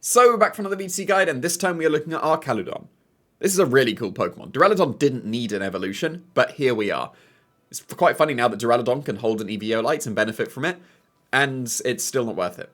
So we're back for another VGC guide, and this time we are looking at Archaludon. This is a really cool Pokemon. Duraludon didn't need an evolution, but here we are. It's quite funny now that Duraludon can hold an Eviolite and benefit from it, and it's still not worth it.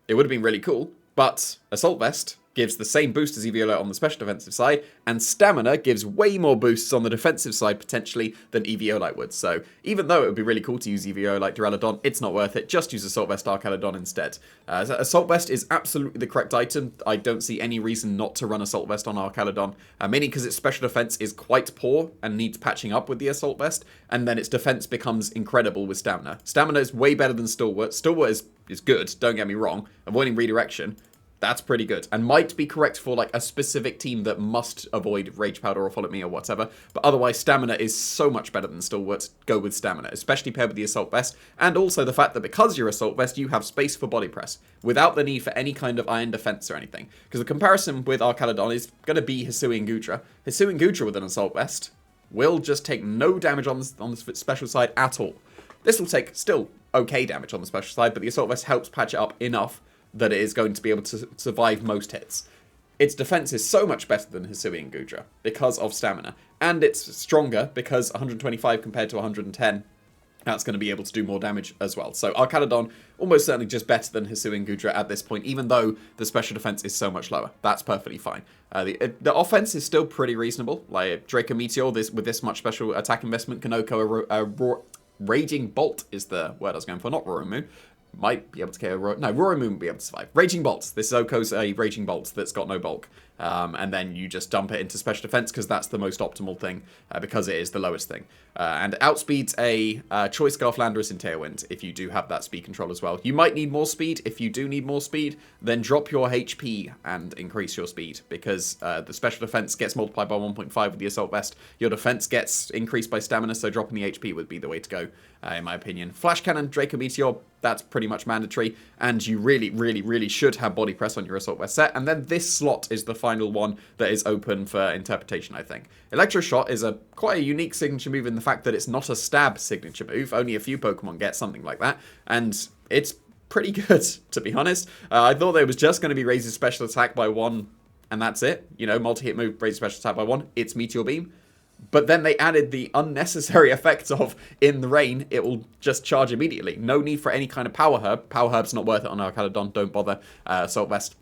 It would have been really cool, but Assault Vest gives the same boost as Eviolite on the special defensive side, and Stamina gives way more boosts on the defensive side, potentially, than Eviolite would. So, even though it would be really cool to use Eviolite Duraludon, it's not worth it. Just use Assault Vest Archaludon instead. Assault Vest is absolutely the correct item. I don't see any reason not to run Assault Vest on Archaludon, mainly because its special defense is quite poor and needs patching up with the Assault Vest, and then its defense becomes incredible with Stamina. Stamina is way better than Stalwart. Stalwart is good, don't get me wrong. Avoiding redirection, that's pretty good, and might be correct for like a specific team that must avoid Rage Powder or Follow Me or whatever, but otherwise Stamina is so much better than Stalwart. Go with Stamina, especially paired with the Assault Vest, and also the fact that because you're Assault Vest, you have space for Body Press, without the need for any kind of Iron Defense or anything. Because the comparison with Archaludon is going to be Hisui and Goodra. Hisui and Goodra with an Assault Vest will just take no damage on the special side at all. This will take still okay damage on the special side, but the Assault Vest helps patch it up enough that it is going to be able to survive most hits. Its defense is so much better than Hisui and Goodra because of Stamina, and it's stronger because 125 compared to 110, that's going to be able to do more damage as well. So Archaludon, almost certainly just better than Hisui and Goodra at this point, even though the special defense is so much lower. That's perfectly fine. The offense is still pretty reasonable. Like Draco Meteor, with this much special attack investment, can OHKO Raging Bolt is the word I was going for, not Roaring Moon. Might be able to KO Roaring Moon would be able to survive. Raging Bolt. This is OHKO's a Raging Bolt that's got no bulk. And then you just dump it into special defense because that's the most optimal thing, because it is the lowest thing. And outspeeds a Choice Scarf Landorus in Tailwind if you do have that speed control as well. You might need more speed. If you do need more speed, then drop your HP and increase your speed, because the special defense gets multiplied by 1.5 with the Assault Vest. Your defense gets increased by Stamina, so dropping the HP would be the way to go, in my opinion. Flash Cannon, Draco Meteor, that's pretty much mandatory, and you really should have Body Press on your Assault Vest set, and then this slot is the final one that is open for interpretation, I think. Electro Shot is quite a unique signature move in the fact that it's not a stab signature move. Only a few Pokemon get something like that, and it's pretty good, to be honest. I thought there was just going to be raises special attack by 1, and that's it. You know, multi-hit move, raises special attack by 1, it's Meteor Beam. But then they added the unnecessary effects of, in the rain, it will just charge immediately. No need for any kind of Power Herb. Power Herb's not worth it on Archaludon, don't bother. Assault Vest,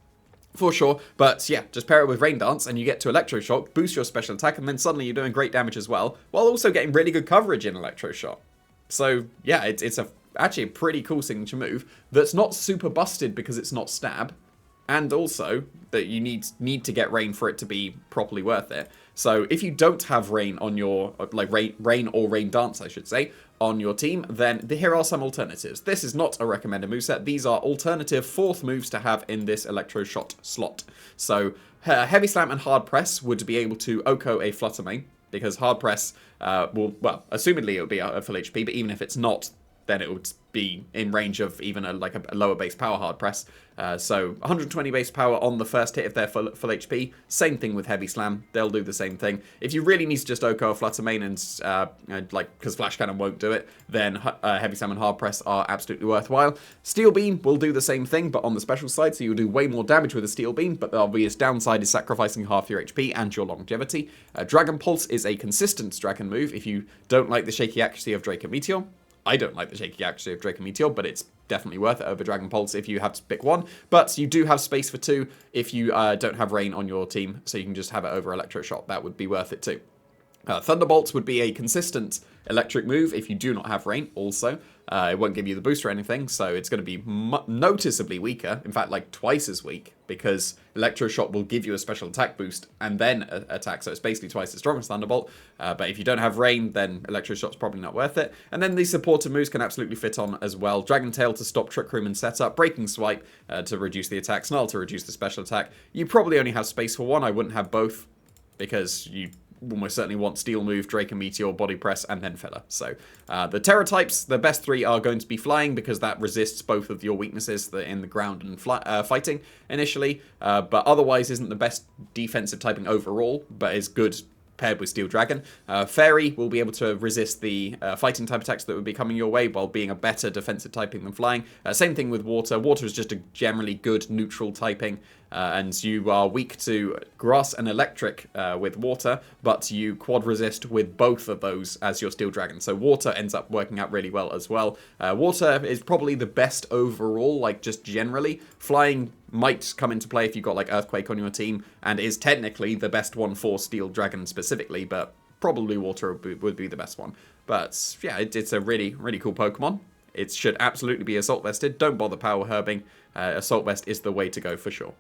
for sure. But yeah, just pair it with Rain Dance and you get to Electro Shock, boost your special attack, and then suddenly you're doing great damage as well, while also getting really good coverage in Electro Shock. So yeah, it's actually a pretty cool signature move that's not super busted because it's not stab, and also that you need to get rain for it to be properly worth it. So if you don't have rain on your, like rain or Rain Dance, I should say, on your team, then here are some alternatives. This is not a recommended moveset. These are alternative 4th moves to have in this Electro Shot slot. So Heavy Slam and Hard Press would be able to OHKO a Flutter Mane, because Hard Press will, well, assumedly it would be a full HP, but even if it's not, then it would be in range of even a lower base power Hard Press. So 120 base power on the first hit if they're full HP. Same thing with Heavy Slam. They'll do the same thing. If you really need to just OHKO a Flutter Mane and because Flash Cannon won't do it, then Heavy Slam and Hard Press are absolutely worthwhile. Steel Beam will do the same thing, but on the special side, so you'll do way more damage with a Steel Beam, but the obvious downside is sacrificing half your HP and your longevity. Dragon Pulse is a consistent dragon move if you don't like the shaky accuracy of Draco Meteor. I don't like the shaky accuracy of Draco Meteor, but it's definitely worth it over Dragon Pulse if you have to pick one. But you do have space for 2 if you don't have Rain on your team, so you can just have it over Electro Shot. That would be worth it too. Thunderbolts would be a consistent electric move if you do not have Rain also. It won't give you the boost or anything, so it's going to be noticeably weaker. In fact, like twice as weak, because Electro Shot will give you a special attack boost and then attack, so it's basically twice as strong as Thunderbolt. But if you don't have Rain, then Electro Shot's probably not worth it. And then these supported moves can absolutely fit on as well. Dragon Tail to stop Trick Room and setup, Breaking Swipe to reduce the attack, Snarl to reduce the special attack. You probably only have space for one. I wouldn't have both, because you almost certainly want Steel Move, Draco Meteor, Body Press, and then Filler. So the Tera types, the best 3 are going to be Flying, because that resists both of your weaknesses in the ground and fighting initially, but otherwise isn't the best defensive typing overall, but is good paired with Steel Dragon. Fairy will be able to resist the fighting type attacks that would be coming your way while being a better defensive typing than Flying. Same thing with Water. Water is just a generally good neutral typing, and you are weak to grass and electric with water, but you quad resist with both of those as your steel dragon. So water ends up working out really well as well. Water is probably the best overall, like just generally. Flying might come into play if you've got like Earthquake on your team, and is technically the best one for steel dragon specifically, but probably water would be the best one. But yeah, it's a really, really cool Pokemon. It should absolutely be Assault Vested. Don't bother Power Herbing. Assault Vest is the way to go for sure.